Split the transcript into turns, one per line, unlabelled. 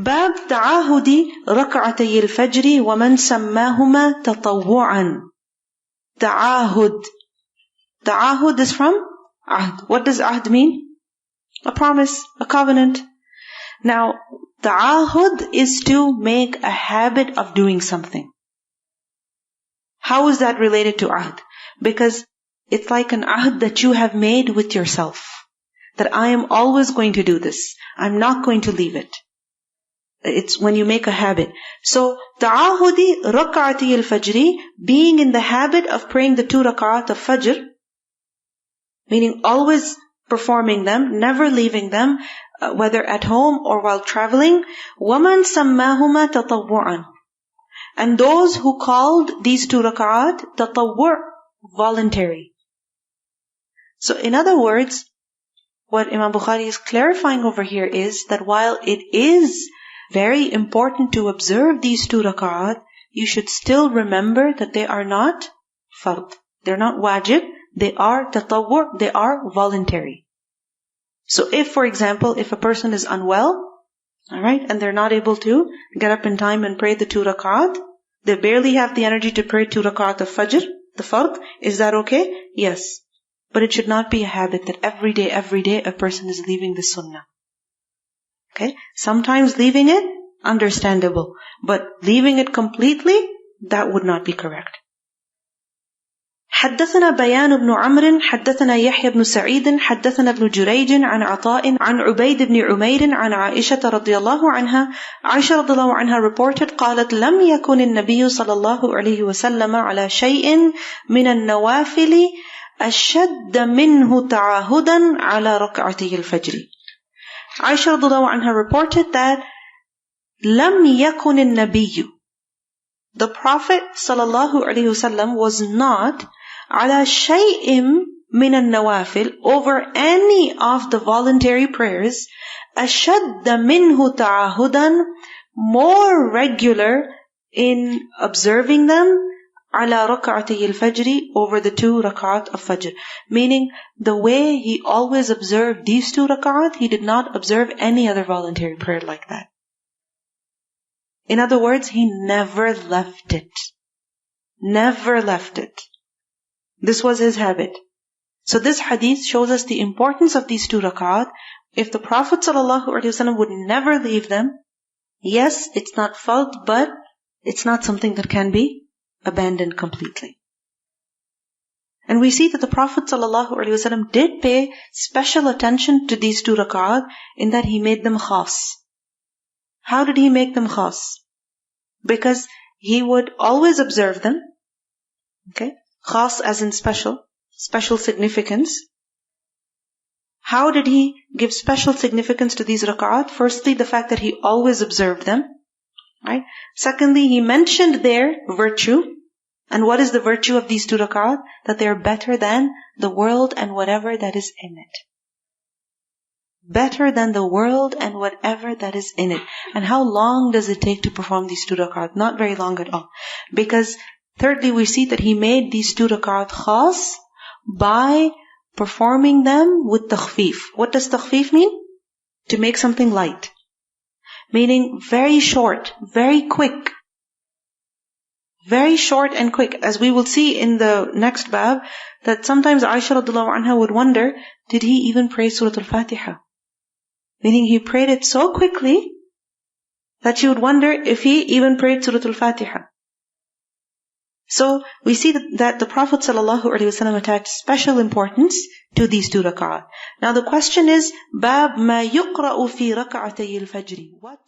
باب تعاهد ركعتي الفجر ومن سماهما تطوعا. Ta'ahud. Ta'ahud is from ahd. What does ahd mean? A promise, a covenant. Now, ta'ahud is to make a habit of doing something. How is that related to ahd? Because it's like an ahd that you have made with yourself. That I am always going to do this. I'm not going to leave it. It's when you make a habit. So, ta'ahudi rak'ati al-fajri, being in the habit of praying the 2 rak'at of fajr, meaning always performing them, never leaving them, whether at home or while traveling. وَمَنْ سَمَّاهُمَا تَطَوُّعًا. And those who called these 2 rak'at tatawwu', voluntary. So in other words, what Imam Bukhari is clarifying over here is that while it is very important to observe these 2 rak'at, you should still remember that they are not fard. They're not wajib. They are tatawwu', they are voluntary. So if, for example, if a person is unwell, alright, and they're not able to get up in time and pray the 2 rak'at, they barely have the energy to pray 2 rak'at of fajr, the fard, is that okay? Yes. But it should not be a habit that every day a person is leaving the sunnah. Okay? Sometimes leaving it, understandable. But leaving it completely, that would not be correct. حدثنا بيان بن عمرو حدثنا يحيى بن سعيد حدثنا ابن جريج عن عطاء عن عبيد بن عمير عن عائشة رضي الله عنها. عائشة رضي الله عنها reported قالت لم يكن النبي صلى الله عليه وسلم على شيء من النوافل أشد منه تعاهدا على ركعتي الفجر. Aisha radiallahu anha reported that لم يكن النبي, the Prophet sallallahu alaihi wasallam was not على شيء من النوافل, over any of the voluntary prayers, أشد منه تعاهدا, more regular in observing them, على ركعتي الفجر, over the 2 rak'at of fajr. Meaning, the way he always observed these 2 rak'at, he did not observe any other voluntary prayer like that. In other words, he never left it. Never left it. This was his habit. So this hadith shows us the importance of these 2 rak'at. If the Prophet ﷺ would never leave them, yes, it's not fard, but it's not something that can be abandoned completely. And we see that the Prophet ﷺ did pay special attention to these 2 rak'at in that he made them khas. How did he make them khas? Because he would always observe them. Okay? Khas as in special significance. How did he give special significance to these rak'at? Firstly, the fact that he always observed them. Right? Secondly, he mentioned their virtue. And what is the virtue of these 2 rak'at? That they are better than the world and whatever that is in it. Better than the world and whatever that is in it. And how long does it take to perform these 2 rak'at? Not very long at all. Because thirdly, we see that he made these 2 rak'at khas by performing them with takhfif. What does takhfif mean? To make something light. Meaning very short, very quick. Very short and quick. As we will see in the next bab, that sometimes Aisha radiallahu anha would wonder, did he even pray Surah Al-Fatiha? Meaning he prayed it so quickly that she would wonder if he even prayed Surah Al-Fatiha. So we see that the Prophet ﷺ attached special importance to these 2 rak'at. Now the question is, Bab ma yuqra'u fi rak'atay al-fajr. What